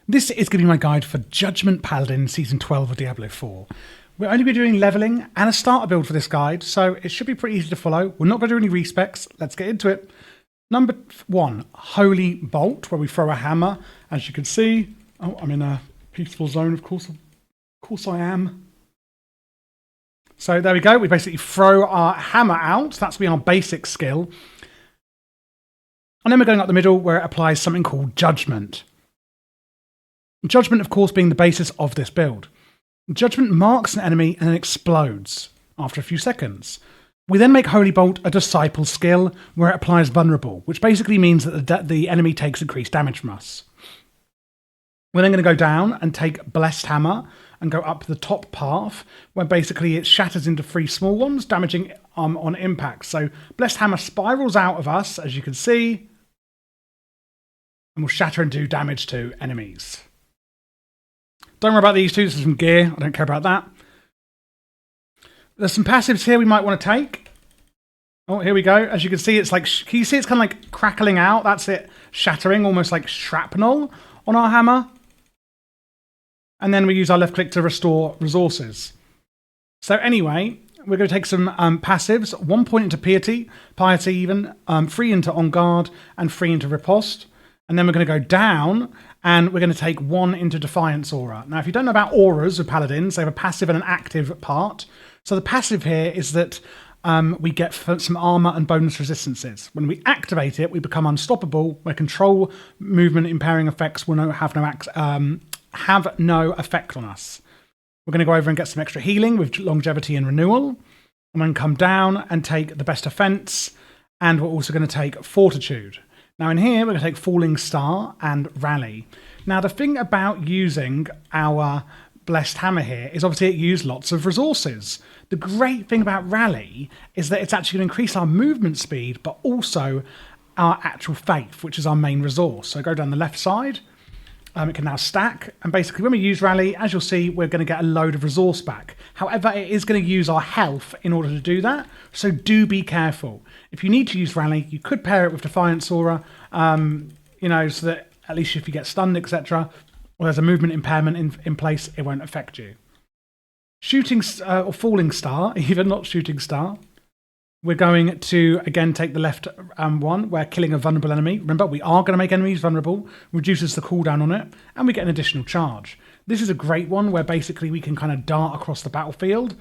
This is going to be my guide for Judgement Paladin Season 12 of Diablo 4. We're only be doing levelling and a starter build for this guide, so it should be pretty easy to follow. We're not going to do any respecs. Let's get into it. Number 1, Holy Bolt, where we throw a hammer. As you can see, I'm in a peaceful zone, of course I am. So there we go. We basically throw our hammer out. That's been our basic skill. And then we're going up the middle where it applies something called Judgment. Judgment, of course, being the basis of this build. Judgment marks an enemy and then explodes after a few seconds. We then make Holy Bolt a disciple skill where it applies Vulnerable, which basically means that the enemy takes increased damage from us. We're then going to go down and take Blessed Hammer and go up the top path, where basically it shatters into 3 small ones, damaging on impact. So Blessed Hammer spirals out of us, as you can see, and will shatter and do damage to enemies. Don't worry about these two, this is some gear, I don't care about that. There's some passives here we might want to take. Oh, here we go. As you can see, it's like, can you see it's kind of like crackling out? That's it, shattering, almost like shrapnel on our hammer. And then we use our left click to restore resources. So anyway, we're going to take some passives. 1 point into Piety even, 3 into On Guard, and 3 into Riposte. And then we're going to go down, and we're going to take 1 into Defiance Aura. Now, if you don't know about auras of Paladins, they have a passive and an active part. So the passive here is that we get some armor and bonus resistances. When we activate it, we become unstoppable, where control, movement, impairing effects will have no effect on us. We're going to go over and get some extra healing with longevity and renewal. And then come down and take the best offense. And we're also going to take fortitude. Now in here, we're going to take Falling Star and Rally. Now the thing about using our Blessed Hammer here is obviously it used lots of resources. The great thing about Rally is that it's actually going to increase our movement speed, but also our actual faith, which is our main resource. So go down the left side. It can now stack, and basically when we use Rally, as you'll see, we're going to get a load of resource back. However, it is going to use our health in order to do that, so do be careful. If you need to use Rally, you could pair it with Defiance Aura, so that at least if you get stunned, etc., or there's a movement impairment in place, it won't affect you. Shooting or Falling Star, even not Shooting Star. We're going to, again, take the left one, where killing a vulnerable enemy. Remember, we are going to make enemies vulnerable, reduces the cooldown on it, and we get an additional charge. This is a great one, where basically we can kind of dart across the battlefield.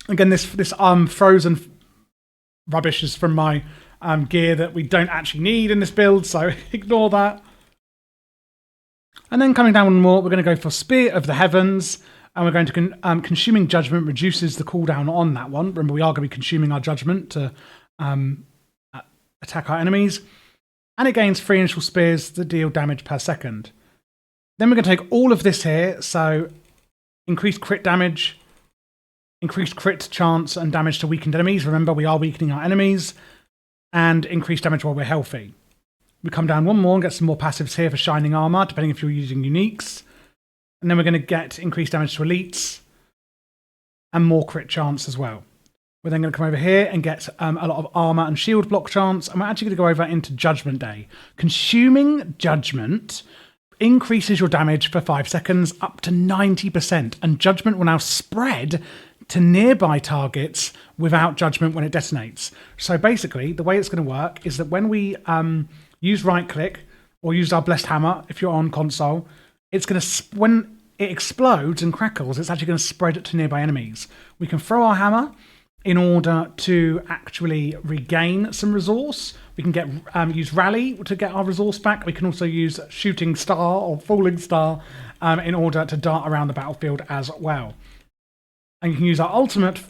Again, this frozen rubbish is from my gear that we don't actually need in this build, so ignore that. And then coming down one more, we're going to go for Spear of the Heavens. And we're going to Consuming Judgment reduces the cooldown on that one. Remember, we are going to be consuming our Judgment to attack our enemies. And it gains 3 initial spears that deal damage per second. Then we're going to take all of this here. So increased crit damage, increased crit chance and damage to weakened enemies. Remember, we are weakening our enemies. And increased damage while we're healthy. We come down one more and get some more passives here for Shining Armor, depending if you're using uniques. And then we're going to get increased damage to elites and more crit chance as well. We're then going to come over here and get a lot of armor and shield block chance. And we're actually going to go over into Judgment Day. Consuming Judgment increases your damage for 5 seconds up to 90%. And Judgment will now spread to nearby targets without Judgment when it detonates. So basically, the way it's going to work is that when we use right click or use our Blessed Hammer, if you're on console, it's going to, when it explodes and crackles, it's actually going to spread it to nearby enemies. We can throw our hammer in order to actually regain some resource. We can get use Rally to get our resource back. We can also use Shooting Star or Falling Star in order to dart around the battlefield as well. And you can use our ultimate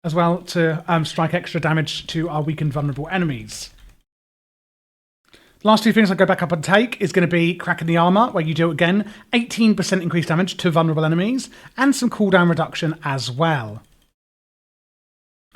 as well to strike extra damage to our weakened vulnerable enemies. Last 2 things I'll go back up and take is going to be Cracking the Armor, where you do, again, 18% increased damage to vulnerable enemies, and some cooldown reduction as well.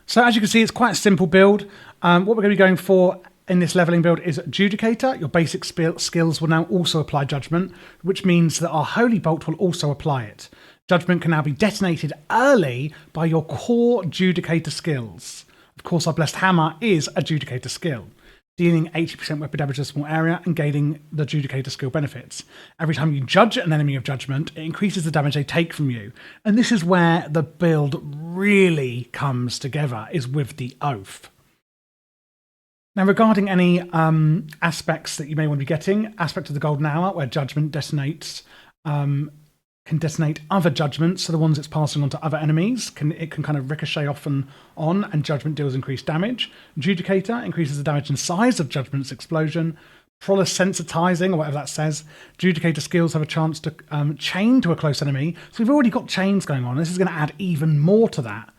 So as you can see, it's quite a simple build. What we're going to be going for in this leveling build is Adjudicator. Your basic skills will now also apply Judgment, which means that our Holy Bolt will also apply it. Judgment can now be detonated early by your core Adjudicator skills. Of course, our Blessed Hammer is Adjudicator skill. dealing 80% weapon damage to a small area, and gaining the Adjudicator skill benefits. Every time you judge an enemy of judgment, it increases the damage they take from you. And this is where the build really comes together, is with the Oath. Now, regarding any aspects that you may want to be getting, aspect of the Golden Hour, where judgment detonates, can detonate other judgments, so the ones it's passing on to other enemies. It can kind of ricochet off and on, and judgment deals increased damage. Adjudicator increases the damage and size of judgment's explosion. Prowess sensitizing, or whatever that says. Adjudicator skills have a chance to chain to a close enemy, so we've already got chains going on. This is going to add even more to that.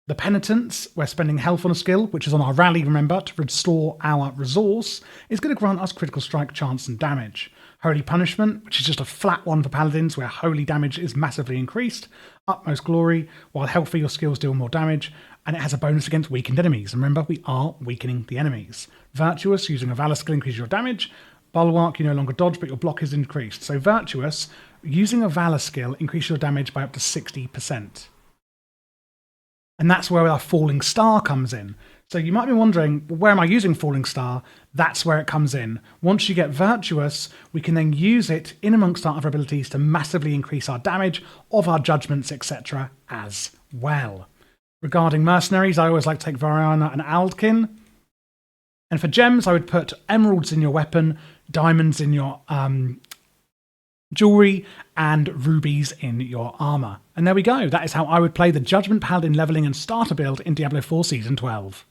The Penitence, we're spending health on a skill, which is on our rally, remember, to restore our resource, is going to grant us critical strike chance and damage. Holy Punishment, which is just a flat one for paladins, where holy damage is massively increased. Utmost Glory, while healthy, your skills deal more damage, and it has a bonus against weakened enemies. And remember, we are weakening the enemies. Virtuous, using a Valor skill increases your damage. Bulwark, you no longer dodge, but your block is increased. So Virtuous, using a Valor skill, increases your damage by up to 60%. And that's where our Falling Star comes in. So you might be wondering, well, where am I using Falling Star? That's where it comes in. Once you get Virtuous, we can then use it in amongst our other abilities to massively increase our damage of our judgments, etc. as well. Regarding Mercenaries, I always like to take Variana and Aldkin. And for gems, I would put emeralds in your weapon, diamonds in your jewelry, and rubies in your armor. And there we go. That is how I would play the Judgement Paladin leveling and starter build in Diablo 4 Season 12.